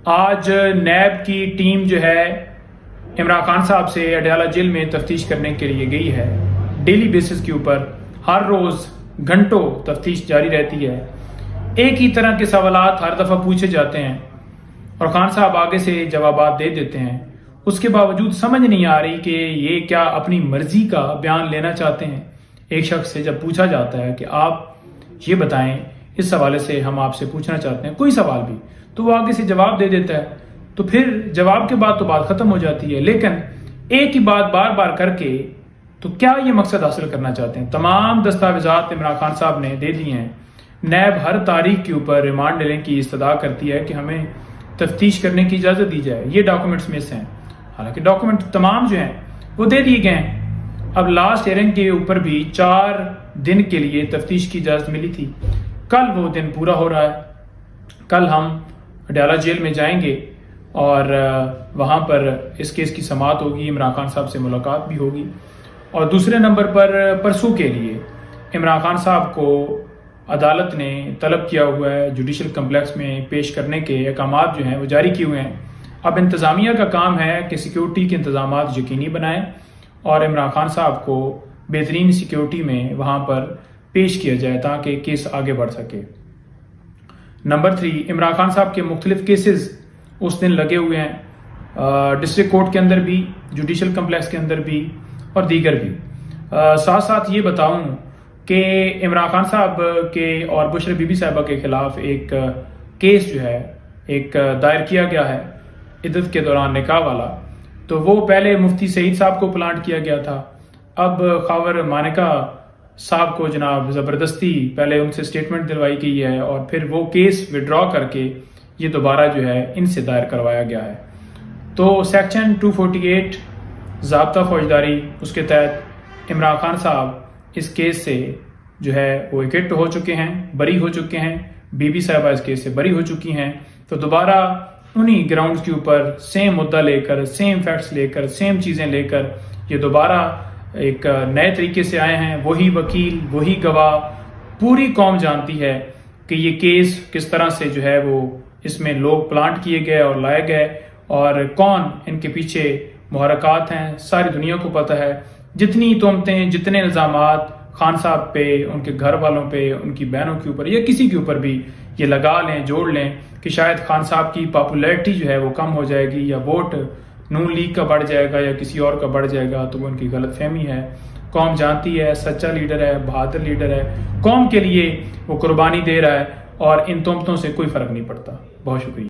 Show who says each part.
Speaker 1: आज नैब की टीम जो है इमरान खान साहब से अडयाला जेल में तफ्तीश करने के लिए गई है। डेली बेसिस के ऊपर हर रोज घंटों तफ्तीश जारी रहती है। एक ही तरह के सवालात हर दफा पूछे जाते हैं और खान साहब आगे से जवाब दे देते हैं। उसके बावजूद समझ नहीं आ रही कि ये क्या अपनी मर्जी का बयान लेना चाहते हैं। एक शख्स से जब पूछा जाता है कि आप ये बताएं, इस हवाले से हम आपसे पूछना चाहते हैं कोई सवाल भी, तो वो आगे से जवाब दे देता है। तो फिर जवाब के बाद तो बात खत्म हो जाती है। लेकिन एक ही बात बार बार करके तो क्या ये मकसद हासिल करना चाहते हैं? तमाम दस्तावेजात इमरान खान साहब ने दे दिए हैं। नैब हर तारीख के ऊपर रिमांड लेने की इस्तदा करती है कि हमें तफ्तीश करने की इजाजत दी जाए। ये डॉक्यूमेंट्स में से हैं, हालांकि डॉक्यूमेंट तमाम जो हैं वो दे दिए गए हैं। अब लास्ट हियरिंग के ऊपर भी 4 दिन के लिए तफ्तीश की इजाजत मिली थी। कल वो दिन पूरा हो रहा है। कल हम अडयाला जेल में जाएंगे और वहां पर इस केस की समाअत होगी, इमरान खान साहब से मुलाकात भी होगी। और दूसरे नंबर पर परसों के लिए इमरान खान साहब को अदालत ने तलब किया हुआ है जुडिशल कम्प्लेक्स में पेश करने के अहकामात जो हैं वो जारी किए हुए हैं। अब इंतज़ामिया का काम है कि सिक्योरिटी के इंतजाम यकीनी बनाएं और इमरान खान साहब को बेहतरीन सिक्योरिटी में वहां पर पेश किया जाए ताकि केस आगे बढ़ सके। नंबर 3, इमरान खान साहब के मुख्तलिफ केसेस उस दिन लगे हुए हैं, डिस्ट्रिक्ट कोर्ट के अंदर भी, जुडिशल कम्प्लेक्स के अंदर भी और दीगर भी। साथ साथ ये बताऊं कि इमरान खान साहब के और बुशरा बीबी साहिबा के खिलाफ एक केस जो है एक दायर किया गया है इद्दत के दौरान निकाह वाला। तो वो पहले मुफ्ती सईद साहब को प्लांट किया गया था। अब खावर मानिका साहब को जनाब जबरदस्ती पहले उनसे स्टेटमेंट दिलवाई गई है और फिर वो केस विड्रॉ करके ये दोबारा जो है इनसे दायर करवाया गया है। तो सेक्शन 248 ज़ाब्ता फौजदारी, उसके तहत इमरान खान साहब इस केस से जो है वो इक्विट हो चुके हैं, बरी हो चुके हैं। बीबी साहिबा इस केस से बरी हो चुकी हैं। तो दोबारा उन्हीं ग्राउंड्स के ऊपर सेम मुद्दा लेकर, सेम फैक्ट्स लेकर, सेम चीज़ें लेकर ये दोबारा एक नए तरीके से आए हैं। वही वकील, वही गवाह, पूरी कौम जानती है कि ये केस किस तरह से जो है वो इसमें लोग प्लांट किए गए और लाए गए और कौन इनके पीछे मुहरकात हैं, सारी दुनिया को पता है। जितनी तोहमतें, जितने इल्जामात खान साहब पे, उनके घर वालों पे, उनकी बहनों के ऊपर या किसी के ऊपर भी ये लगा लें, जोड़ लें कि शायद खान साहब की पॉपुलैरिटी जो है वो कम हो जाएगी या वोट नून लीग का बढ़ जाएगा या किसी और का बढ़ जाएगा, तो वो उनकी गलतफहमी है। कौम जानती है सच्चा लीडर है, बहादुर लीडर है, कौम के लिए वो कुर्बानी दे रहा है और इन तोहमतों से कोई फर्क नहीं पड़ता। बहुत शुक्रिया।